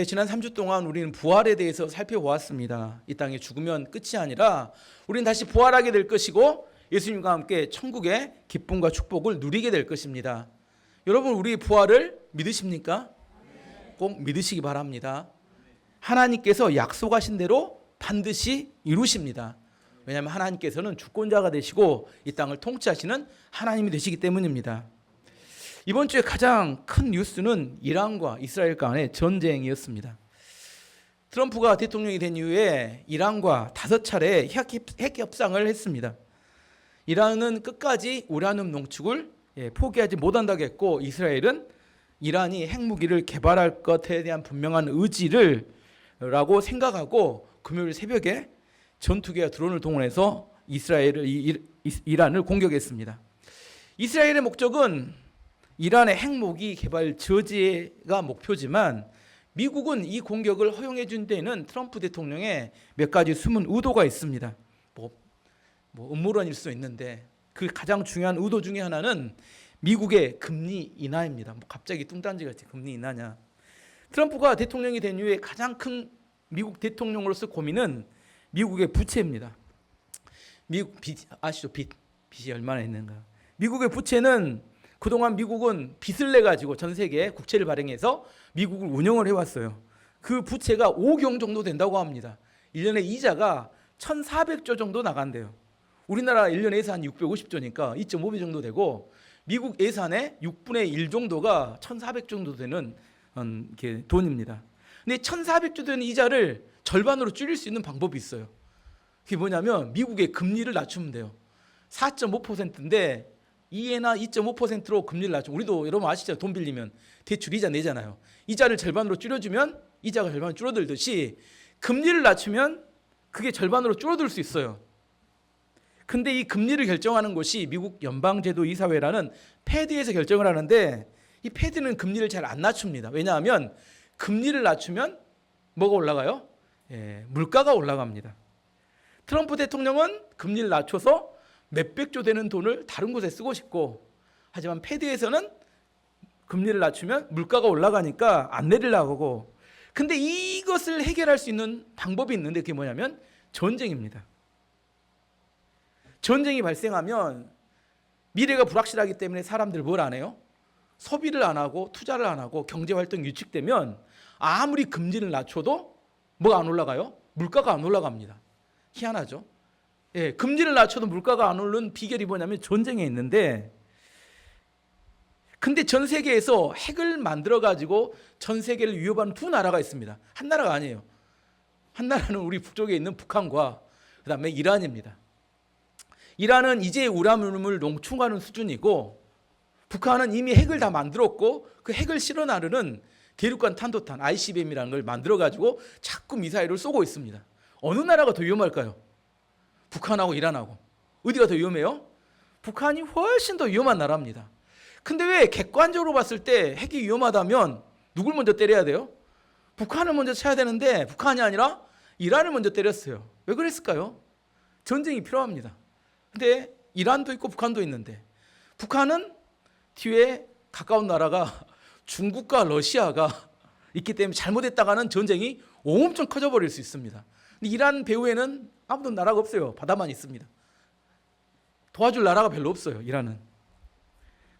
지난 3주 동안 우리는 부활에 대해서 살펴보았습니다. 이 땅에 죽으면 끝이 아니라 우리는 다시 부활하게 될 것이고 예수님과 함께 천국의 기쁨과 축복을 누리게 될 것입니다. 여러분, 우리 부활을 믿으십니까? 꼭 믿으시기 바랍니다. 하나님께서 약속하신 대로 반드시 이루십니다. 왜냐하면 하나님께서는 주권자가 되시고 이 땅을 통치하시는 하나님이 되시기 때문입니다. 이번 주에 가장 큰 뉴스는 이란과 이스라엘 간의 전쟁이었습니다. 트럼프가 대통령이 된 이후에 이란과 5차례 핵 협상을 했습니다. 이란은 끝까지 우라늄 농축을 포기하지 못한다고 했고, 이스라엘은 이란이 핵무기를 개발할 것에 대한 분명한 의지를 라고 생각하고 금요일 새벽에 전투기와 드론을 동원해서 이란을 공격했습니다. 이스라엘의 목적은 이란의 핵무기 개발 저지가 목표지만 미국은 이 공격을 허용해 준 데에는 트럼프 대통령의 몇 가지 숨은 의도가 있습니다. 뭐 음모론일 수 있는데 그 가장 중요한 의도 중에 하나는 미국의 금리 인하입니다. 갑자기 뚱딴지같이 금리 인하냐. 트럼프가 대통령이 된 이후에 가장 큰 미국 대통령으로서 고민은 미국의 부채입니다. 미국 빚 아시죠? 빚이 얼마나 있는가. 미국의 부채는 그동안 미국은 빚을 내가지고 전 세계에 국채를 발행해서 미국을 운영을 해왔어요. 그 부채가 5경 정도 된다고 합니다. 1년에 이자가 1,400조 정도 나간대요. 우리나라 1년 예산 650조니까 2.5배 정도 되고 미국 예산의 6분의 1 정도가 1,400조 정도 되는 돈입니다. 근데 1,400조 되는 이자를 절반으로 줄일 수 있는 방법이 있어요. 그게 뭐냐면 미국의 금리를 낮추면 돼요. 4.5%인데 이해나 2.5%로 금리를 낮추면, 우리도 여러분 아시죠? 돈 빌리면 대출 이자 내잖아요. 이자를 절반으로 줄여주면 이자가 절반으로 줄어들듯이 금리를 낮추면 그게 절반으로 줄어들 수 있어요. 근데 이 금리를 결정하는 곳이 미국 연방제도이사회라는 패드에서 결정을 하는데, 이 패드는 금리를 잘 안 낮춥니다. 왜냐하면 금리를 낮추면 뭐가 올라가요? 물가가 올라갑니다. 트럼프 대통령은 금리를 낮춰서 몇백조 되는 돈을 다른 곳에 쓰고 싶고, 하지만 패드에서는 금리를 낮추면 물가가 올라가니까 안 내리려고 하고, 근데 이것을 해결할 수 있는 방법이 있는데 그게 뭐냐면 전쟁입니다. 전쟁이 발생하면 미래가 불확실하기 때문에 사람들 뭘 안 해요? 소비를 안 하고 투자를 안 하고 경제활동이 위축되면 아무리 금리를 낮춰도 뭐가 안 올라가요? 물가가 안 올라갑니다. 희한하죠? 금리를 낮춰도 물가가 안 오르는 비결이 뭐냐면 전쟁에 있는데, 근데 전 세계에서 핵을 만들어 가지고 전 세계를 위협하는 두 나라가 있습니다. 한 나라가 아니에요. 한 나라는 우리 북쪽에 있는 북한과 그다음에 이란입니다. 이란은 이제 우라늄을 농축하는 수준이고, 북한은 이미 핵을 다 만들었고 그 핵을 실어 나르는 대륙간 탄도탄 ICBM이라는 걸 만들어 가지고 자꾸 미사일을 쏘고 있습니다. 어느 나라가 더 위험할까요? 북한하고 이란하고. 어디가 더 위험해요? 북한이 훨씬 더 위험한 나라입니다. 근데 왜 객관적으로 봤을 때 핵이 위험하다면 누굴 먼저 때려야 돼요? 북한을 먼저 쳐야 되는데 북한이 아니라 이란을 먼저 때렸어요. 왜 그랬을까요? 전쟁이 필요합니다. 근데 이란도 있고 북한도 있는데, 북한은 뒤에 가까운 나라가 중국과 러시아가 있기 때문에 잘못했다가는 전쟁이 엄청 커져버릴 수 있습니다. 근데 이란 배후에는 아무도 나라가 없어요. 바다만 있습니다. 도와줄 나라가 별로 없어요. 이란은.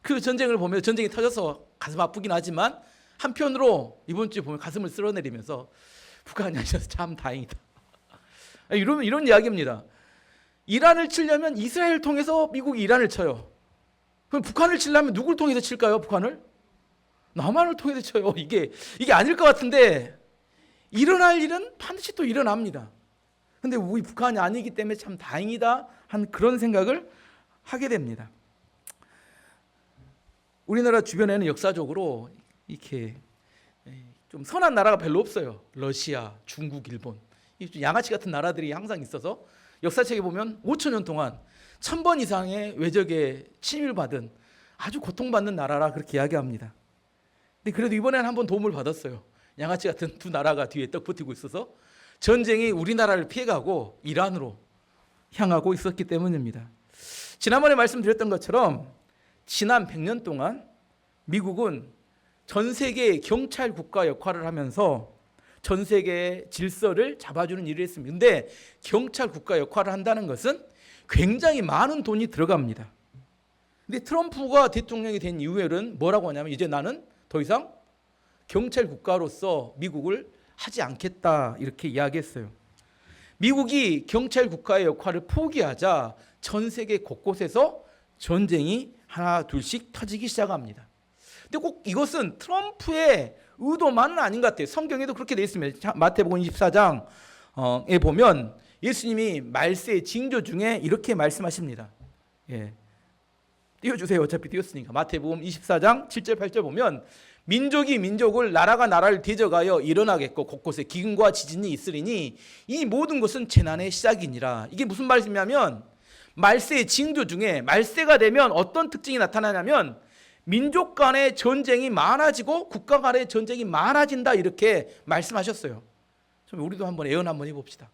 그 전쟁을 보면 전쟁이 터져서 가슴 아프긴 하지만 한편으로 이번 주에 보면 가슴을 쓸어내리면서 북한이 아니어서 참 다행이다. 이런 이야기입니다. 이란을 치려면 이스라엘을 통해서 미국이 이란을 쳐요. 그럼 북한을 치려면 누굴 통해서 칠까요? 북한을? 남한을 통해서 쳐요. 이게 아닐 것 같은데 일어날 일은 반드시 또 일어납니다. 근데 우리 북한이 아니기 때문에 참 다행이다 한 그런 생각을 하게 됩니다. 우리나라 주변에는 역사적으로 이렇게 좀 선한 나라가 별로 없어요. 러시아, 중국, 일본, 양아치 같은 나라들이 항상 있어서 역사책에 보면 5,000년 동안 1,000번 이상의 외적에 침입을 받은 아주 고통받는 나라라 그렇게 이야기합니다. 근데 그래도 이번에는 한번 도움을 받았어요. 양아치 같은 두 나라가 뒤에 떡 버티고 있어서 전쟁이 우리나라를 피해가고 이란으로 향하고 있었기 때문입니다. 지난번에 말씀드렸던 것처럼 지난 100년 동안 미국은 전 세계의 경찰 국가 역할을 하면서 전 세계의 질서를 잡아주는 일을 했습니다. 근데 경찰 국가 역할을 한다는 것은 굉장히 많은 돈이 들어갑니다. 근데 트럼프가 대통령이 된 이후에는 뭐라고 하냐면 이제 나는 더 이상 경찰 국가로서 미국을 하지 않겠다 이렇게 이야기했어요. 미국이 경찰 국가의 역할을 포기하자 전 세계 곳곳에서 전쟁이 하나 둘씩 터지기 시작합니다. 근데 꼭 이것은 트럼프의 의도만은 아닌 것 같아요. 성경에도 그렇게 되어 있습니다. 마태복음 24장에 보면 예수님이 말세 징조 중에 이렇게 말씀하십니다. 띄워주세요. 어차피 띄웠으니까. 마태복음 24장 7절 8절 보면 민족이 민족을 나라가 나라를 대적하여 일어나겠고 곳곳에 기근과 지진이 있으리니 이 모든 것은 재난의 시작이니라. 이게 무슨 말씀이냐면 말세의 징조 중에 말세가 되면 어떤 특징이 나타나냐면 민족 간의 전쟁이 많아지고 국가 간의 전쟁이 많아진다 이렇게 말씀하셨어요. 우리도 한번 예언 한번 해봅시다.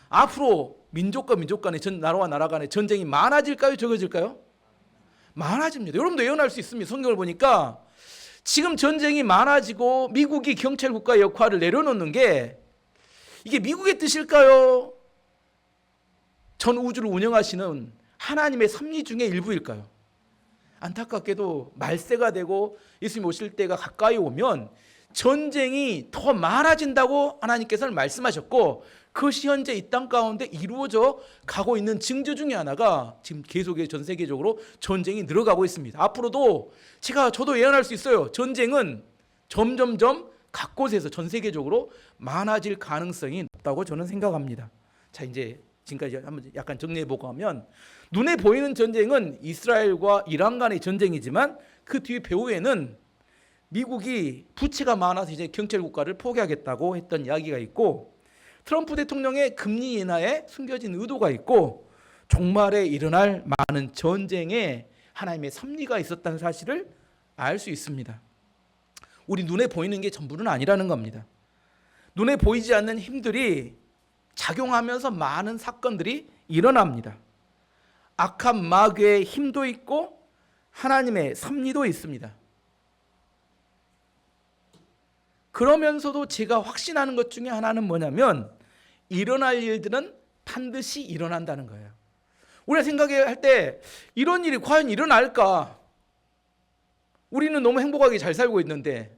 앞으로 민족과 민족 간의 나라와 나라 간의 전쟁이 많아질까요? 적어질까요? 많아집니다. 여러분도 예언할 수 있습니다. 성경을 보니까 지금 전쟁이 많아지고 미국이 경찰 국가의 역할을 내려놓는 게 이게 미국의 뜻일까요? 전 우주를 운영하시는 하나님의 섭리 중에 일부일까요? 안타깝게도 말세가 되고 예수님 오실 때가 가까이 오면 전쟁이 더 많아진다고 하나님께서는 말씀하셨고 그것이 현재 이 땅 가운데 이루어져 가고 있는 징조 중에 하나가 지금 계속해서 전 세계적으로 전쟁이 늘어가고 있습니다. 앞으로도 저도 예언할 수 있어요. 전쟁은 점점점 각 곳에서 전 세계적으로 많아질 가능성이 높다고 저는 생각합니다. 자, 이제 지금까지 한번 약간 정리해보고 하면 눈에 보이는 전쟁은 이스라엘과 이란 간의 전쟁이지만 그 뒤 배후에는 미국이 부채가 많아서 이제 경찰 국가를 포기하겠다고 했던 이야기가 있고 트럼프 대통령의 금리 인하에 숨겨진 의도가 있고 종말에 일어날 많은 전쟁에 하나님의 섭리가 있었다는 사실을 알 수 있습니다. 우리 눈에 보이는 게 전부는 아니라는 겁니다. 눈에 보이지 않는 힘들이 작용하면서 많은 사건들이 일어납니다. 악한 마귀의 힘도 있고 하나님의 섭리도 있습니다. 그러면서도 제가 확신하는 것 중에 하나는 뭐냐면 일어날 일들은 반드시 일어난다는 거예요. 우리가 생각할 때 이런 일이 과연 일어날까? 우리는 너무 행복하게 잘 살고 있는데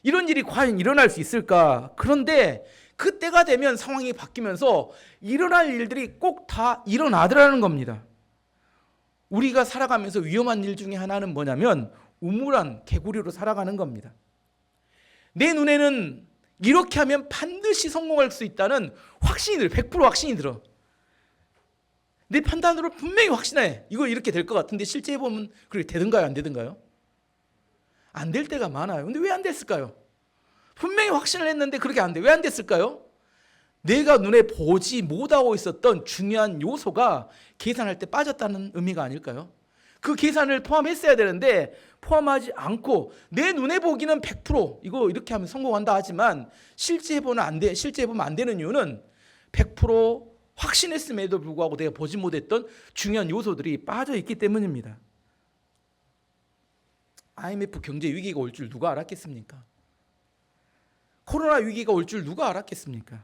이런 일이 과연 일어날 수 있을까? 그런데 그때가 되면 상황이 바뀌면서 일어날 일들이 꼭 다 일어나더라는 겁니다. 우리가 살아가면서 위험한 일 중에 하나는 뭐냐면 우물안 개구리로 살아가는 겁니다. 내 눈에는 이렇게 하면 반드시 성공할 수 있다는 확신이 들어. 100% 확신이 들어. 내 판단으로 분명히 확신해. 이거 이렇게 될 것 같은데 실제 해보면 그렇게 되든가요? 안 되든가요? 안 될 때가 많아요. 근데 왜 안 됐을까요? 분명히 확신을 했는데 그렇게 안 돼. 왜 안 됐을까요? 내가 눈에 보지 못하고 있었던 중요한 요소가 계산할 때 빠졌다는 의미가 아닐까요? 그 계산을 포함했어야 되는데 포함하지 않고 내 눈에 보기는 100% 이거 이렇게 하면 성공한다 하지만 실제 해보면 안 돼. 실제 해보면 안 되는 이유는 100% 확신했음에도 불구하고 내가 보지 못했던 중요한 요소들이 빠져 있기 때문입니다. IMF 경제 위기가 올 줄 누가 알았겠습니까? 코로나 위기가 올 줄 누가 알았겠습니까?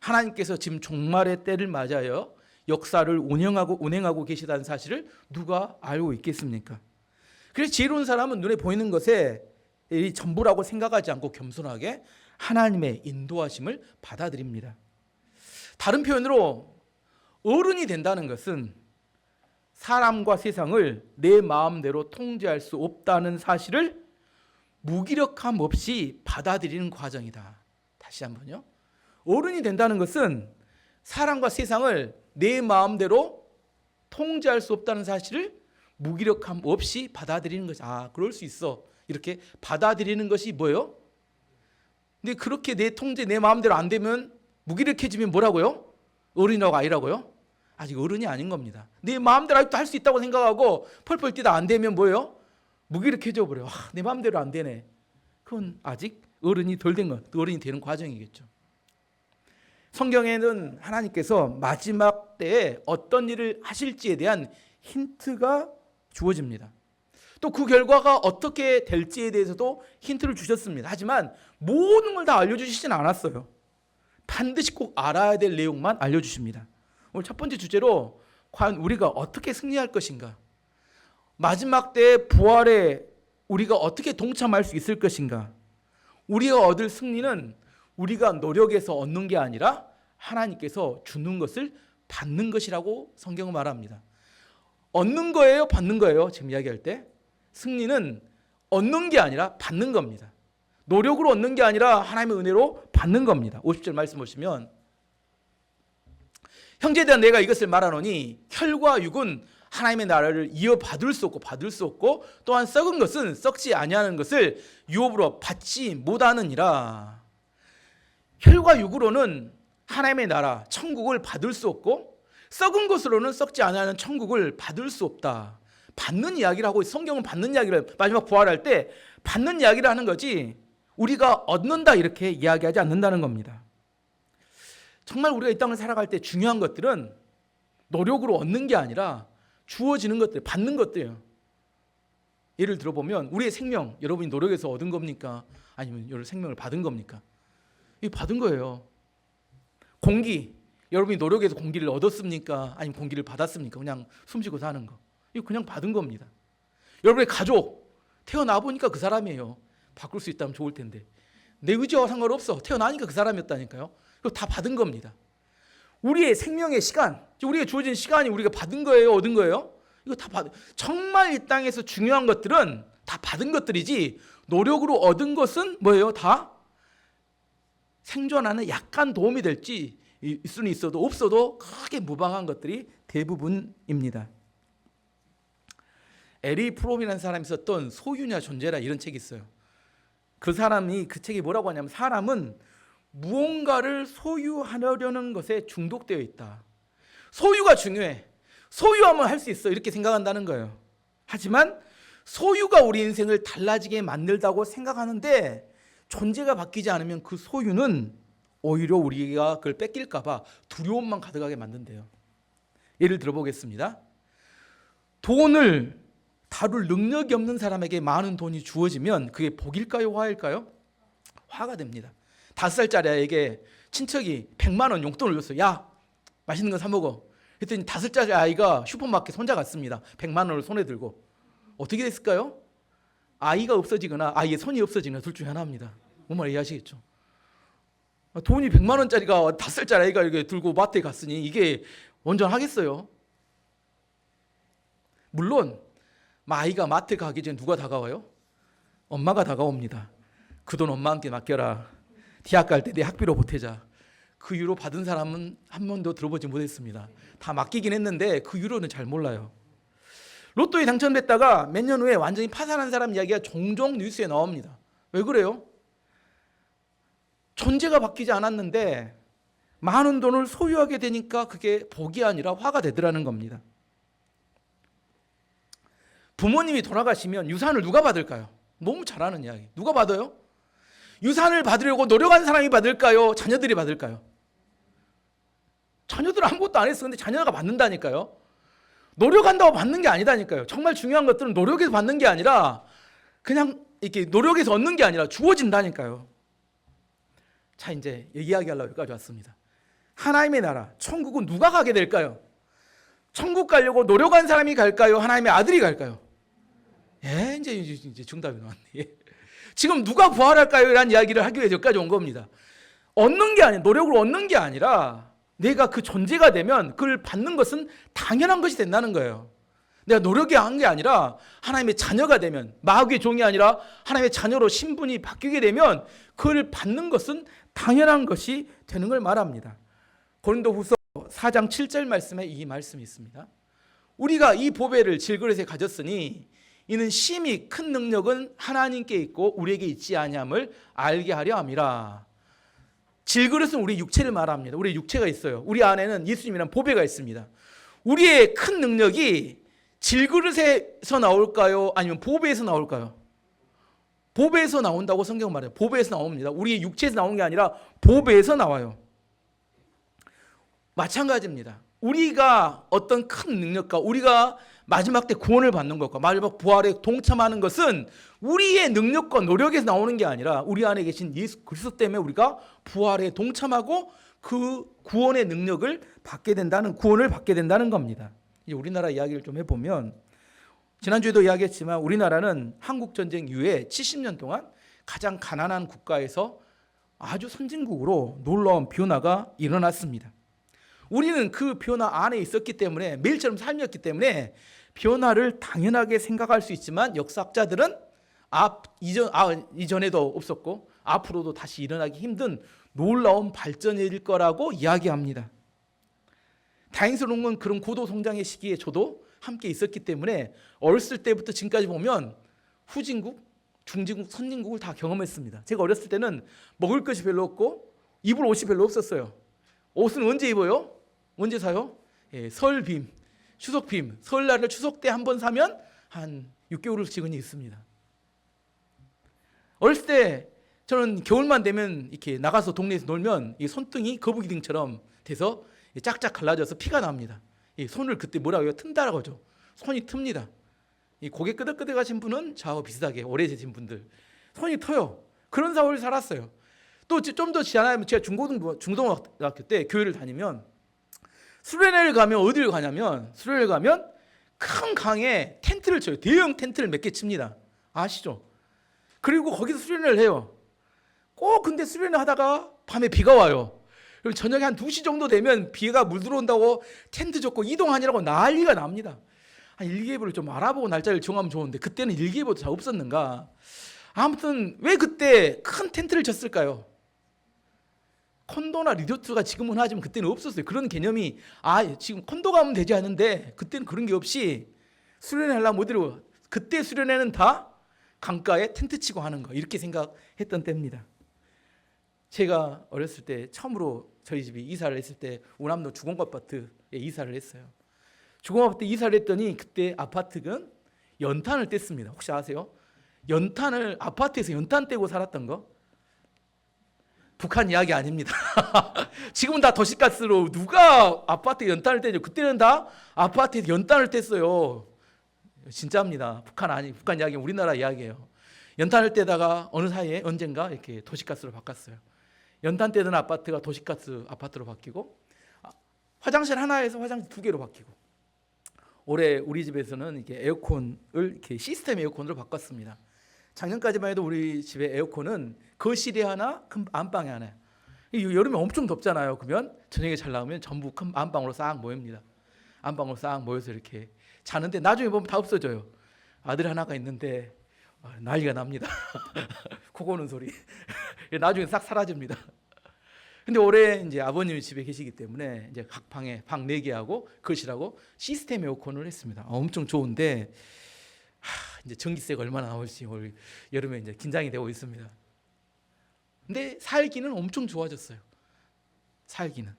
하나님께서 지금 종말의 때를 맞아요. 역사를 운행하고 계시다는 사실을 누가 알고 있겠습니까? 그래서 지혜로운 사람은 눈에 보이는 것에 이 전부라고 생각하지 않고 겸손하게 하나님의 인도하심을 받아들입니다. 다른 표현으로 어른이 된다는 것은 사람과 세상을 내 마음대로 통제할 수 없다는 사실을 무기력함 없이 받아들이는 과정이다. 다시 한번요. 어른이 된다는 것은 사람과 세상을 내 마음대로 통제할 수 없다는 사실을 무기력함 없이 받아들이는 것이 그럴 수 있어. 이렇게 받아들이는 것이 뭐예요? 근데 그렇게 내 마음대로 안 되면 무기력해지면 뭐라고요? 어른이라고 아니라고요? 아직 어른이 아닌 겁니다. 내 마음대로 아직도 할 수 있다고 생각하고 펄펄 뛰다 안 되면 뭐예요? 무기력해져 버려요. 내 마음대로 안 되네. 그건 아직 어른이 덜 된 것, 어른이 되는 과정이겠죠. 성경에는 하나님께서 마지막 때에 어떤 일을 하실지에 대한 힌트가 주어집니다. 또 그 결과가 어떻게 될지에 대해서도 힌트를 주셨습니다. 하지만 모든 걸 다 알려주시진 않았어요. 반드시 꼭 알아야 될 내용만 알려주십니다. 오늘 첫 번째 주제로 과연 우리가 어떻게 승리할 것인가, 마지막 때 부활에 우리가 어떻게 동참할 수 있을 것인가, 우리가 얻을 승리는 우리가 노력해서 얻는 게 아니라 하나님께서 주는 것을 받는 것이라고 성경은 말합니다. 얻는 거예요, 받는 거예요? 지금 이야기할 때 승리는 얻는 게 아니라 받는 겁니다. 노력으로 얻는 게 아니라 하나님의 은혜로 받는 겁니다. 50절 말씀 보시면, 형제에 대한 내가 이것을 말하노니 혈과 육은 하나님의 나라를 이어받을 수 없고 또한 썩은 것은 썩지 아니하는 것을 유업으로 받지 못하느니라. 혈과 육으로는 하나님의 나라 천국을 받을 수 없고 썩은 것으로는 썩지 아니하는 천국을 받을 수 없다. 받는 이야기를 하고, 성경은 받는 이야기를, 마지막 부활할 때 받는 이야기를 하는 거지 우리가 얻는다 이렇게 이야기하지 않는다는 겁니다. 정말 우리가 이 땅을 살아갈 때 중요한 것들은 노력으로 얻는 게 아니라 주어지는 것들, 받는 것들이에요. 예를 들어보면 우리의 생명, 여러분이 노력해서 얻은 겁니까? 아니면 여러분 생명을 받은 겁니까? 이 받은 거예요. 공기, 여러분이 노력해서 공기를 얻었습니까? 아니면 공기를 받았습니까? 그냥 숨쉬고 사는 거, 이거 그냥 받은 겁니다. 여러분의 가족, 태어나 보니까 그 사람이에요. 바꿀 수 있다면 좋을 텐데 내 의지와 상관없어. 태어나니까 그 사람이었다니까요. 이거 다 받은 겁니다. 우리의 생명의 시간, 우리에게 주어진 시간이 우리가 받은 거예요, 얻은 거예요? 이거 다 받은. 정말 이 땅에서 중요한 것들은 다 받은 것들이지 노력으로 얻은 것은 뭐예요? 다 생존하는 약간 도움이 될지 있을 수는 있어도 없어도 크게 무방한 것들이 대부분입니다. 에리 프롬이라는 사람이 썼던 소유냐 존재라 이런 책이 있어요. 그 사람이, 그 책이 뭐라고 하냐면, 사람은 무언가를 소유하려는 것에 중독되어 있다. 소유가 중요해. 소유하면 할 수 있어. 이렇게 생각한다는 거예요. 하지만 소유가 우리 인생을 달라지게 만들다고 생각하는데 존재가 바뀌지 않으면 그 소유는 오히려 우리가 그걸 뺏길까 봐 두려움만 가득하게 만든대요. 예를 들어보겠습니다. 돈을 다룰 능력이 없는 사람에게 많은 돈이 주어지면 그게 복일까요, 화일까요? 화가 됩니다. 5살짜리 아이에게 친척이 100만 원 용돈을 줬어요. 야, 맛있는 거 사 먹어. 그랬더니 5살짜리 아이가 슈퍼마켓 혼자 갔습니다. 100만 원을 손에 들고. 어떻게 됐을까요? 아이가 없어지거나 아이의 손이 없어지거나 둘 중에 하나입니다. 뭔 말인지 이해하시겠죠? 돈이 100만 원짜리가 5살짜리 아이가 이렇게 들고 마트에 갔으니 이게 온전하겠어요? 물론 아이가 마트 가기 전에 누가 다가와요? 엄마가 다가옵니다. 그 돈 엄마한테 맡겨라. 대학 갈 때 내 학비로 보태자. 그 유로 받은 사람은 한 번도 들어보지 못했습니다. 다 맡기긴 했는데 그 유로는 잘 몰라요. 로또에 당첨됐다가 몇 년 후에 완전히 파산한 사람 이야기가 종종 뉴스에 나옵니다. 왜 그래요? 존재가 바뀌지 않았는데 많은 돈을 소유하게 되니까 그게 복이 아니라 화가 되더라는 겁니다. 부모님이 돌아가시면 유산을 누가 받을까요? 너무 잘 아는 이야기. 누가 받아요? 유산을 받으려고 노력한 사람이 받을까요? 자녀들이 받을까요? 자녀들은 아무것도 안 했어. 근데 자녀가 받는다니까요. 노력한다고 받는 게 아니다니까요. 정말 중요한 것들은 노력해서 받는 게 아니라 그냥 이렇게 노력해서 얻는 게 아니라 주어진다니까요. 자, 이제 이야기하려고 여기까지 왔습니다. 하나님의 나라, 천국은 누가 가게 될까요? 천국 가려고 노력한 사람이 갈까요? 하나님의 아들이 갈까요? 예, 이제 정답이 나왔네. 지금 누가 부활할까요? 라는 이야기를 하기 위해서 여기까지 온 겁니다. 얻는 게 아니라, 노력으로 얻는 게 아니라 내가 그 존재가 되면 그걸 받는 것은 당연한 것이 된다는 거예요. 내가 노력이 한 게 아니라 하나님의 자녀가 되면, 마귀의 종이 아니라 하나님의 자녀로 신분이 바뀌게 되면 그걸 받는 것은 당연한 것이 되는 걸 말합니다. 고린도후서 4장 7절 말씀에 이 말씀이 있습니다. 우리가 이 보배를 질그릇에 가졌으니 이는 심히 큰 능력은 하나님께 있고 우리에게 있지 아니함을 알게 하려 함이라. 질그릇은 우리 육체를 말합니다. 우리 육체가 있어요. 우리 안에는 예수님이란 보배가 있습니다. 우리의 큰 능력이 질그릇에서 나올까요? 아니면 보배에서 나올까요? 보배에서 나온다고 성경 말해요. 보배에서 나옵니다. 우리의 육체에서 나오는 게 아니라 보배에서 나와요. 마찬가지입니다. 우리가 어떤 큰 능력과 우리가 마지막 때 구원을 받는 것과 마지막 부활에 동참하는 것은 우리의 능력과 노력에서 나오는 게 아니라 우리 안에 계신 예수 그리스도 때문에 우리가 부활에 동참하고 그 구원의 능력을 받게 된다는, 구원을 받게 된다는 겁니다. 이제 우리나라 이야기를 좀 해보면, 지난주에도 이야기했지만 우리나라는 한국전쟁 이후에 70년 동안 가장 가난한 국가에서 아주 선진국으로 놀라운 변화가 일어났습니다. 우리는 그 변화 안에 있었기 때문에, 매일처럼 삶이었기 때문에 변화를 당연하게 생각할 수 있지만, 역사학자들은 이전에도 없었고 앞으로도 다시 일어나기 힘든 놀라운 발전일 거라고 이야기합니다. 다행스러운 건 그런 고도 성장의 시기에 저도 함께 있었기 때문에 어렸을 때부터 지금까지 보면 후진국, 중진국, 선진국을 다 경험했습니다. 제가 어렸을 때는 먹을 것이 별로 없고 입을 옷이 별로 없었어요. 옷은 언제 입어요? 언제 사요? 설 빔, 추석 빔, 설날을 추석 때 한 번 사면 한 6개월씩은 있습니다. 어렸을 때 저는 겨울만 되면 이렇게 나가서 동네에서 놀면 이 손등이 거북이 등처럼 돼서 짝짝 갈라져서 피가 납니다. 이 손을 그때 뭐라고 해요? 튼다라고 하죠. 손이 틉니다. 이 고개 끄덕끄덕하신 분은 저하고 비슷하게 오래 계신 분들 손이 터요. 그런 사회를 살았어요. 또 좀 더 지나면 제가 중고등학교 때 교회를 다니면 수련회를 가면 어디를 가냐면, 수련회를 가면 큰 강에 텐트를 쳐요. 대형 텐트를 몇 개 칩니다. 아시죠? 그리고 거기서 수련회를 해요. 꼭 근데 수련회 하다가 밤에 비가 와요. 그럼 저녁에 한 2시 정도 되면 비가 물 들어온다고 텐트 젓고 이동하느라고 난리가 납니다. 한 일기예보를 좀 알아보고 날짜를 정하면 좋은데 그때는 일기예보도 잘 없었는가. 아무튼 왜 그때 큰 텐트를 쳤을까요? 콘도나 리조트가 지금은 하지만 그때는 없었어요. 그런 개념이 지금 콘도 가면 되지 않은데 그때는 그런 게 없이 수련회 하려면 어디로, 그때 수련회는 다 강가에 텐트 치고 하는 거, 이렇게 생각했던 때입니다. 제가 어렸을 때 처음으로 저희 집이 이사를 했을 때 우남로 주공아파트에 이사를 했어요. 주공아파트 이사를 했더니 그때 아파트는 연탄을 뗐습니다. 혹시 아세요? 연탄을 아파트에서 연탄 떼고 살았던 거? 북한 이야기 아닙니다. 지금은 다 도시가스로 누가 아파트에 연탄을 떼죠. 그때는 다 아파트에서 연탄을 뗐어요. 진짜입니다. 북한 이야기는 우리나라 이야기예요. 연탄을 떼다가 어느 사이에 언젠가 이렇게 도시가스로 바꿨어요. 연탄 떼던 아파트가 도시가스 아파트로 바뀌고, 화장실 하나에서 화장실 2개로 바뀌고, 올해 우리 집에서는 이렇게 에어컨을 이렇게 시스템 에어컨으로 바꿨습니다. 작년까지만 해도 우리 집의 에어컨은 거실에 하나, 큰 안방에 하나. 여름에 엄청 덥잖아요. 그러면 저녁에 잘 나오면 전부 큰 안방으로 싹 모입니다. 안방으로 싹 모여서 이렇게 자는데 나중에 보면 다 없어져요. 아들 하나가 있는데 난리가 납니다. 코 고는 소리. 나중에 싹 사라집니다. 근데 올해 이제 아버님이 집에 계시기 때문에 이제 각 방에 방 4개 하고 거실하고 시스템 에어컨을 했습니다. 엄청 좋은데 이제 전기세가 얼마나 나올지 올 여름에 이제 긴장이 되고 있습니다. 근데 살기는 엄청 좋아졌어요. 살기는.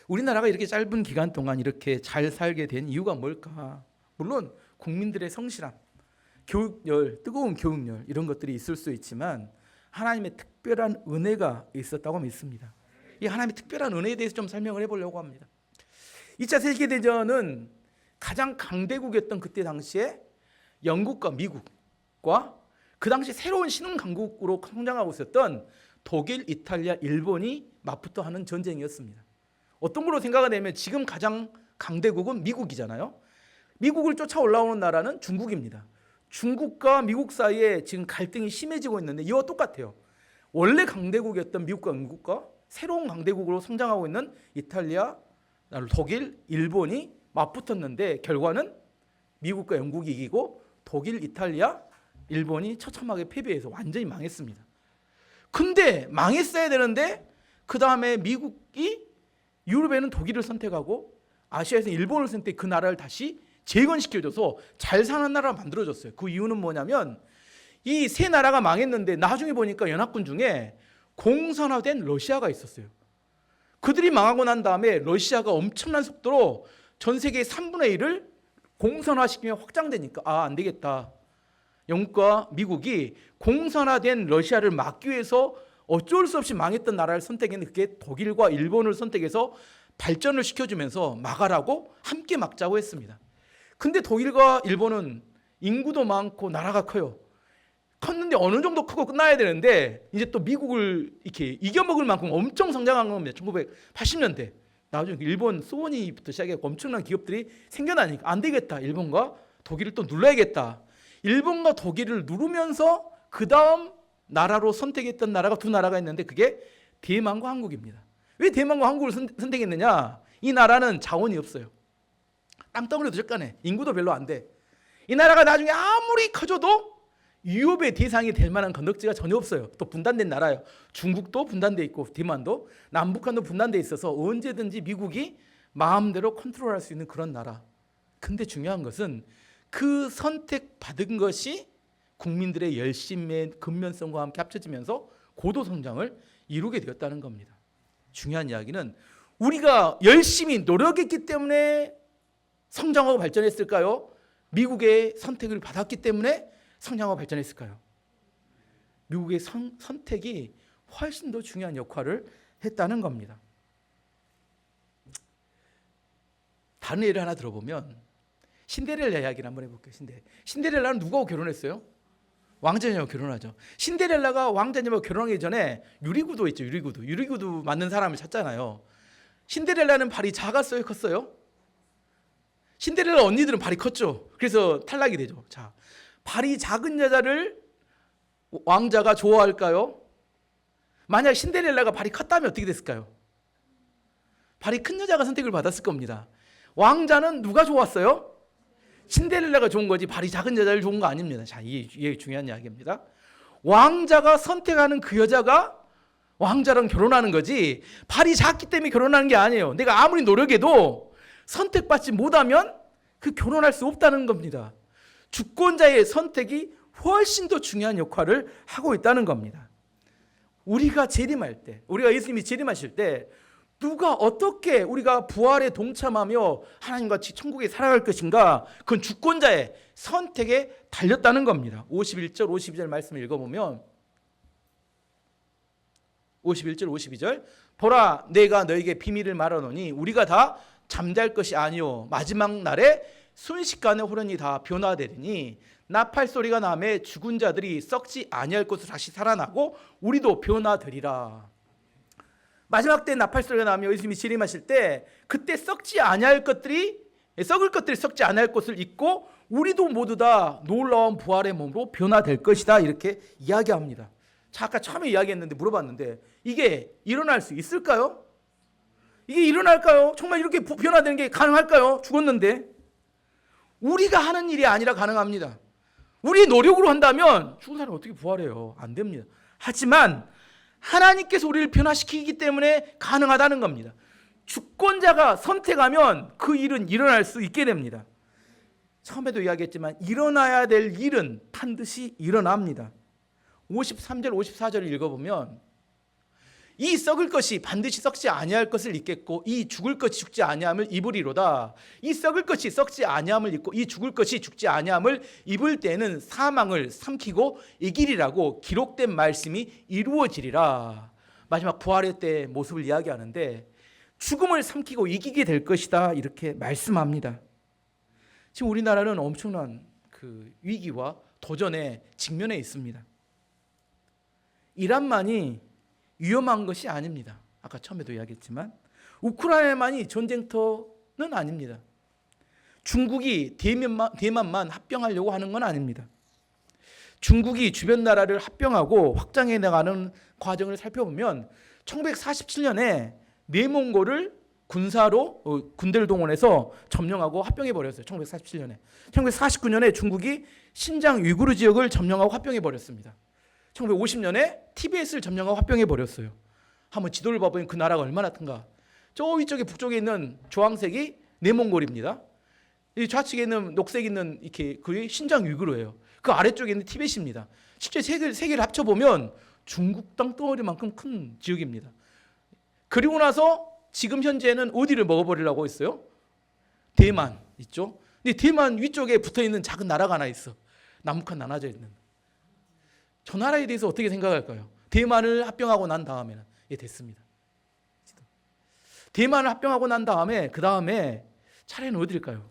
우리나라가 이렇게 짧은 기간 동안 이렇게 잘 살게 된 이유가 뭘까? 물론 국민들의 성실함, 교육열, 뜨거운 교육열 이런 것들이 있을 수 있지만 하나님의 특별한 은혜가 있었다고 믿습니다. 이 하나님의 특별한 은혜에 대해서 좀 설명을 해보려고 합니다. 2차 세계대전은 가장 강대국이었던 그때 당시에 영국과 미국과 그 당시 새로운 신흥 강국으로 성장하고 있었던 독일, 이탈리아, 일본이 맞붙어 하는 전쟁이었습니다. 어떤 걸로 생각을 하면 지금 가장 강대국은 미국이잖아요. 미국을 쫓아 올라오는 나라는 중국입니다. 중국과 미국 사이에 지금 갈등이 심해지고 있는데 이와 똑같아요. 원래 강대국이었던 미국과 영국과 새로운 강대국으로 성장하고 있는 이탈리아, 독일, 일본이 맞붙었는데 결과는 미국과 영국이 이기고 독일, 이탈리아, 일본이 처참하게 패배해서 완전히 망했습니다. 근데 망했어야 되는데 그 다음에 미국이 유럽에는 독일을 선택하고 아시아에서는 일본을 선택해 그 나라를 다시 재건시켜줘서 잘 사는 나라를 만들어줬어요. 그 이유는 뭐냐면 이 세 나라가 망했는데 나중에 보니까 연합군 중에 공산화된 러시아가 있었어요. 그들이 망하고 난 다음에 러시아가 엄청난 속도로 전 세계의 3분의 1을 공산화시키며 확장되니까 안 되겠다. 영국과 미국이 공산화된 러시아를 막기 위해서 어쩔 수 없이 망했던 나라를 선택했는데 그게 독일과 일본을 선택해서 발전을 시켜주면서 막아라고 함께 막자고 했습니다. 근데 독일과 일본은 인구도 많고 나라가 커요. 컸는데 어느 정도 크고 끝나야 되는데 이제 또 미국을 이렇게 이겨먹을 만큼 엄청 성장한 겁니다. 1980년대. 나중에 일본 소니부터 시작해서 엄청난 기업들이 생겨나니까 안 되겠다. 일본과 독일을 또 눌러야겠다. 일본과 독일을 누르면서 그 다음 나라로 선택했던 나라가 두 나라가 있는데 그게 대만과 한국입니다. 왜 대만과 한국을 선택했느냐? 이 나라는 자원이 없어요. 땅덩어리도 적간해. 인구도 별로 안 돼. 이 나라가 나중에 아무리 커져도 유럽의 대상이 될 만한 건덕지가 전혀 없어요. 또 분단된 나라예요. 중국도 분단돼 있고 대만도 남북한도 분단돼 있어서 언제든지 미국이 마음대로 컨트롤할 수 있는 그런 나라. 근데 중요한 것은 그 선택받은 것이 국민들의 열심의 근면성과 함께 합쳐지면서 고도 성장을 이루게 되었다는 겁니다. 중요한 이야기는 우리가 열심히 노력했기 때문에 성장하고 발전했을까요? 미국의 선택을 받았기 때문에 성장하고 발전했을까요? 미국의 선택이 훨씬 더 중요한 역할을 했다는 겁니다. 다른 예를 하나 들어보면 신데렐라 이야기를 한번 해볼게요. 신데렐라는 누구하고 결혼했어요? 왕자님하고 결혼하죠. 신데렐라가 왕자님하고 결혼하기 전에 유리구두 있죠. 유리구두 맞는 사람을 찾잖아요. 신데렐라는 발이 작았어요? 컸어요? 신데렐라 언니들은 발이 컸죠. 그래서 탈락이 되죠. 자, 발이 작은 여자를 왕자가 좋아할까요? 만약 신데렐라가 발이 컸다면 어떻게 됐을까요? 발이 큰 여자가 선택을 받았을 겁니다. 왕자는 누가 좋았어요? 신데렐라가 좋은 거지 발이 작은 여자를 좋은 거 아닙니다. 자, 이게 중요한 이야기입니다. 왕자가 선택하는 그 여자가 왕자랑 결혼하는 거지 발이 작기 때문에 결혼하는 게 아니에요. 내가 아무리 노력해도 선택받지 못하면 그 결혼할 수 없다는 겁니다. 주권자의 선택이 훨씬 더 중요한 역할을 하고 있다는 겁니다. 우리가 재림할 때, 우리가 예수님이 재림하실 때 누가 어떻게 우리가 부활에 동참하며 하나님과 같이 천국에 살아갈 것인가, 그건 주권자의 선택에 달렸다는 겁니다. 51절, 52절 말씀을 읽어보면 51절, 52절 보라 내가 너에게 비밀을 말하노니 우리가 다 잠잘 것이 아니요 마지막 날에 순식간에 호련히 다 변화되리니 나팔 소리가 나매 죽은 자들이 썩지 아니할 것으로 다시 살아나고 우리도 변화되리라. 마지막 때 나팔 소리가 나며 예수님이 재림하실 때 그때 썩지 아니할 것들이 썩을 것들이 썩지 아니할 것을 입고 우리도 모두 다 놀라운 부활의 몸으로 변화될 것이다 이렇게 이야기합니다. 자, 아까 처음에 이야기했는데 물어봤는데 이게 일어날 수 있을까요? 이게 일어날까요? 정말 이렇게 변화되는 게 가능할까요? 죽었는데 우리가 하는 일이 아니라 가능합니다. 우리의 노력으로 한다면 죽은 사람이 어떻게 부활해요? 안 됩니다. 하지만 하나님께서 우리를 변화시키기 때문에 가능하다는 겁니다. 주권자가 선택하면 그 일은 일어날 수 있게 됩니다. 처음에도 이야기했지만 일어나야 될 일은 반드시 일어납니다. 53절 54절을 읽어보면 이 썩을 것이 반드시 썩지 아니할 것을 입겠고 이 죽을 것이 죽지 아니함을 입으리로다. 이 썩을 것이 썩지 아니함을 입고 이 죽을 것이 죽지 아니함을 입을 때는 사망을 삼키고 이기리라고 기록된 말씀이 이루어지리라. 마지막 부활의 때 모습을 이야기하는데 죽음을 삼키고 이기게 될 것이다 이렇게 말씀합니다. 지금 우리나라는 엄청난 그 위기와 도전에 직면해 있습니다. 이란만이 위험한 것이 아닙니다. 아까 처음에도 이야기했지만 우크라이나만이 전쟁터는 아닙니다. 중국이 대만만 합병하려고 하는 건 아닙니다. 중국이 주변 나라를 합병하고 확장해 나가는 과정을 살펴보면 1947년에 내몽골을 군사로 군대를 동원해서 점령하고 합병해 버렸어요. 1947년에. 1949년에 중국이 신장 위구르 지역을 점령하고 합병해 버렸습니다. 1950년에 티베트를 점령하고 합병해 버렸어요. 한번 지도를 봐보면 그 나라가 얼마나 큰가. 저 위쪽에 북쪽에 있는 주황색이 내몽골입니다. 이 좌측에 있는 녹색 있는 이렇게 그게 신장 위구르예요. 그 아래쪽에 있는 티베트입니다. 실제 세 개를 합쳐보면 중국 땅덩어리만큼 큰 지역입니다. 그리고 나서 지금 현재는 어디를 먹어버리려고 했어요? 대만 있죠. 근데 대만 위쪽에 붙어있는 작은 나라가 하나 있어. 남북한 나눠져 있는. 저 나라에 대해서 어떻게 생각할까요? 대만을 합병하고 난 다음에는 됐습니다. 대만을 합병하고 난 다음에 그 다음에 차례는 어디일까요?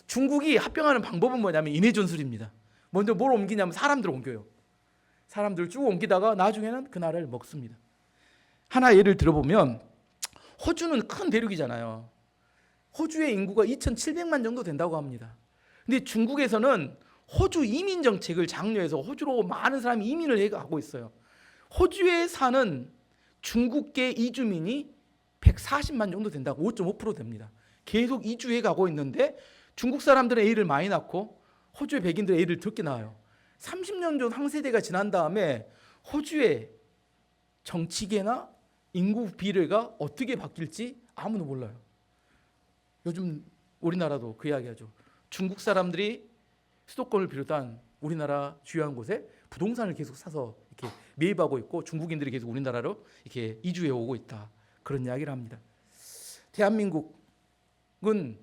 중국이 합병하는 방법은 뭐냐면 인해전술입니다. 먼저 뭘 옮기냐면 사람들을 옮겨요. 사람들을 쭉 옮기다가 나중에는 그 나라를 먹습니다. 하나 예를 들어보면 호주는 큰 대륙이잖아요. 호주의 인구가 2,700만 정도 된다고 합니다. 근데 중국에서는 호주 이민 정책을 장려해서 호주로 많은 사람이 이민을 해가고 있어요. 호주에 사는 중국계 이주민이 140만 정도 된다고, 5.5% 됩니다. 계속 이주해 가고 있는데 중국 사람들은 애를 많이 낳고 호주의 백인들은 애를 적게 낳아요. 30년 전 황세대가 지난 다음에 호주의 정치계나 인구 비례가 어떻게 바뀔지 아무도 몰라요. 요즘 우리나라도 그 이야기하죠. 중국 사람들이 수도권을 비롯한 우리나라 주요한 곳에 부동산을 계속 사서 이렇게 매입하고 있고 중국인들이 계속 우리나라로 이렇게 이주해 오고 있다. 그런 이야기를 합니다. 대한민국은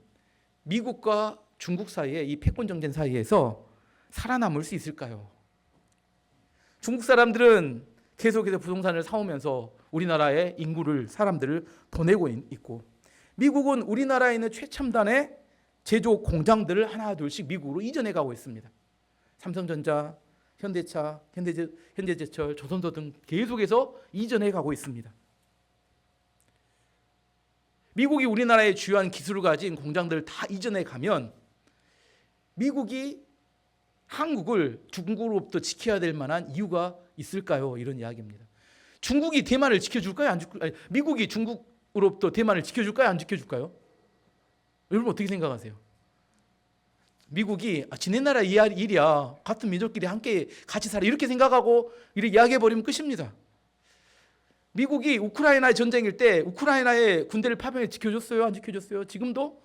미국과 중국 사이에 이 패권 정쟁 사이에서 살아남을 수 있을까요? 중국 사람들은 계속해서 부동산을 사오면서 우리나라의 인구를, 사람들을 보내고 있고, 미국은 우리나라에 있는 최첨단의 제조 공장들을 하나 둘씩 미국으로 이전해 가고 있습니다. 삼성전자, 현대차, 현대제철, 조선소 등 계속해서 이전해 가고 있습니다. 미국이 우리나라의 주요한 기술을 가진 공장들을 다 이전해 가면 미국이 한국을 중국으로부터 지켜야 될 만한 이유가 있을까요? 이런 이야기입니다. 중국이 대만을 지켜줄까요? 미국이 중국으로부터 대만을 지켜줄까요? 안 지켜줄까요? 여러분 어떻게 생각하세요? 미국이 지네 나라 일이야, 같은 민족끼리 함께 같이 살아, 이렇게 생각하고 이렇게 이야기해버리면 끝입니다. 미국이 우크라이나 전쟁일 때 우크라이나의 군대를 파병해 지켜줬어요? 안 지켜줬어요? 지금도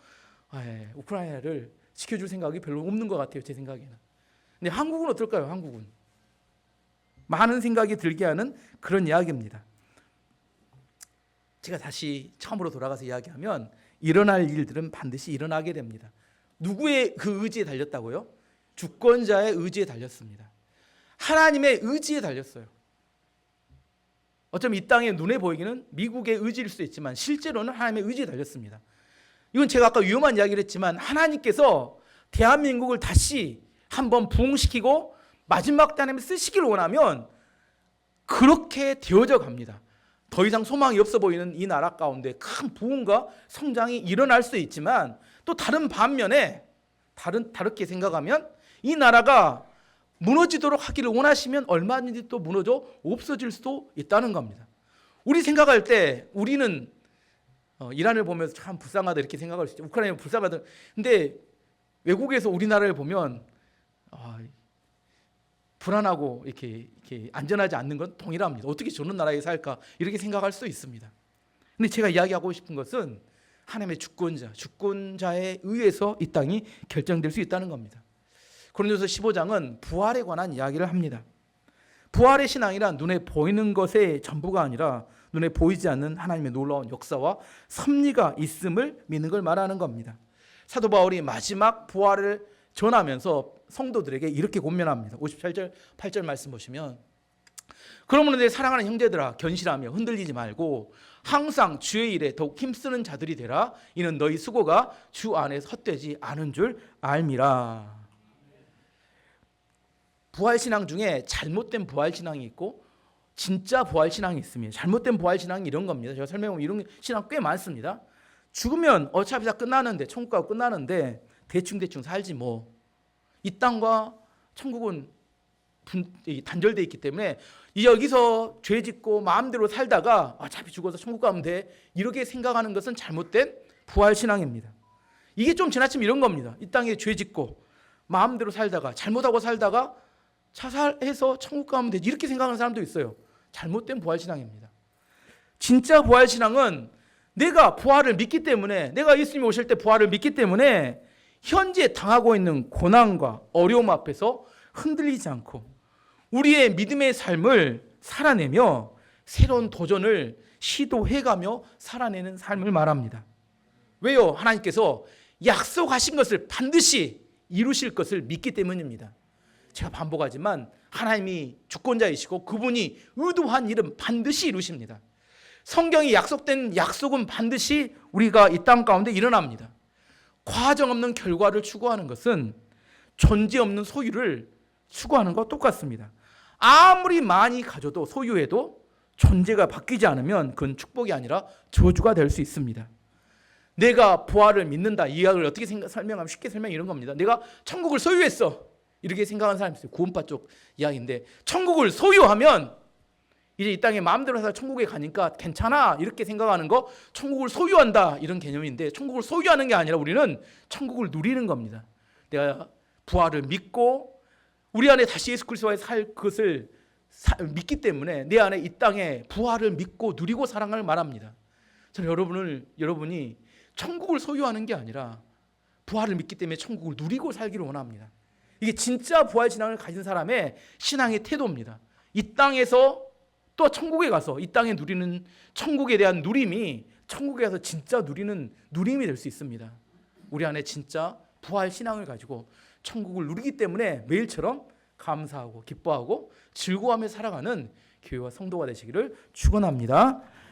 우크라이나를 지켜줄 생각이 별로 없는 것 같아요, 제 생각에는. 근데 한국은 어떨까요? 한국은 많은 생각이 들게 하는 그런 이야기입니다. 제가 다시 처음으로 돌아가서 이야기하면 일어날 일들은 반드시 일어나게 됩니다. 누구의 그 의지에 달렸다고요? 주권자의 의지에 달렸습니다. 하나님의 의지에 달렸어요. 어쩌면 이 땅에 눈에 보이기는 미국의 의지일 수도 있지만 실제로는 하나님의 의지에 달렸습니다. 이건 제가 아까 위험한 이야기를 했지만 하나님께서 대한민국을 다시 한번 부흥시키고 마지막 때에 쓰시기를 원하면 그렇게 되어져 갑니다. 더 이상 소망이 없어 보이는 이 나라 가운데 큰 부흥과 성장이 일어날 수도 있지만 또 다른 반면에 다르게 생각하면 이 나라가 무너지도록 하기를 원하시면 얼마든지 또 무너져 없어질 수도 있다는 겁니다. 우리 생각할 때 우리는 이란을 보면서 참 불쌍하다 이렇게 생각할 수 있죠. 우크라이나 불쌍하다. 근데 외국에서 우리나라를 보면 불안하고 이렇게 안전하지 않는 건 동일합니다. 어떻게 저런 나라에 살까 이렇게 생각할 수 있습니다. 근데 제가 이야기하고 싶은 것은 하나님의 주권자에 의해서 이 땅이 결정될 수 있다는 겁니다. 고린도서 15장은 부활에 관한 이야기를 합니다. 부활의 신앙이란 눈에 보이는 것의 전부가 아니라 눈에 보이지 않는 하나님의 놀라운 역사와 섭리가 있음을 믿는 걸 말하는 겁니다. 사도 바울이 마지막 부활을 전하면서 성도들에게 이렇게 권면합니다. 58절 8절 말씀 보시면, 그러므로 내 사랑하는 형제들아 견실하며 흔들리지 말고 항상 주의 일에 더욱 힘쓰는 자들이 되라. 이는 너희 수고가 주 안에서 헛되지 않은 줄 알미라. 부활신앙 중에 잘못된 부활신앙이 있고 진짜 부활신앙이 있습니다. 잘못된 부활신앙이 이런 겁니다. 제가 설명해보면 이런 신앙 꽤 많습니다. 죽으면 어차피 다 끝나는데, 천국 가고 끝나는데 대충 살지 뭐. 이 땅과 천국은 단절되어 있기 때문에 여기서 죄 짓고 마음대로 살다가 어차피 죽어서 천국 가면 돼, 이렇게 생각하는 것은 잘못된 부활신앙입니다. 이게 좀 지나치면 이런 겁니다. 이 땅에 죄 짓고 마음대로 살다가 잘못하고 살다가 자살해서 천국 가면 되지, 이렇게 생각하는 사람도 있어요. 잘못된 부활신앙입니다. 진짜 부활신앙은 내가 부활을 믿기 때문에, 내가 예수님이 오실 때 부활을 믿기 때문에 현재 당하고 있는 고난과 어려움 앞에서 흔들리지 않고 우리의 믿음의 삶을 살아내며 새로운 도전을 시도해가며 살아내는 삶을 말합니다. 왜요? 하나님께서 약속하신 것을 반드시 이루실 것을 믿기 때문입니다. 제가 반복하지만 하나님이 주권자이시고 그분이 의도한 일은 반드시 이루십니다. 성경이 약속된 약속은 반드시 우리가 이 땅 가운데 일어납니다. 과정 없는 결과를 추구하는 것은 존재 없는 소유를 추구하는 것과 똑같습니다. 아무리 많이 가져도 소유해도 존재가 바뀌지 않으면 그건 축복이 아니라 저주가 될 수 있습니다. 내가 부활을 믿는다. 이 이야기를 어떻게 설명하면 쉽게 이런 겁니다. 내가 천국을 소유했어. 이렇게 생각하는 사람이 있어요. 구원파 쪽 이야기인데, 천국을 소유하면 이제 이 땅에 마음대로 해서 천국에 가니까 괜찮아 이렇게 생각하는 거, 천국을 소유한다 이런 개념인데, 천국을 소유하는 게 아니라 우리는 천국을 누리는 겁니다. 내가 부활을 믿고 우리 안에 다시 예수 그리스도와 살 것을 믿기 때문에 내 안에 이 땅에 부활을 믿고 누리고 사랑을 말합니다. 저는 여러분이 천국을 소유하는 게 아니라 부활을 믿기 때문에 천국을 누리고 살기를 원합니다. 이게 진짜 부활 신앙을 가진 사람의 신앙의 태도입니다. 이 땅에서 또 천국에 가서 이 땅에 누리는 천국에 대한 누림이 천국에 가서 진짜 누리는 누림이 될 수 있습니다. 우리 안에 진짜 부활 신앙을 가지고 천국을 누리기 때문에 매일처럼 감사하고 기뻐하고 즐거워하며 살아가는 교회와 성도가 되시기를 축원합니다.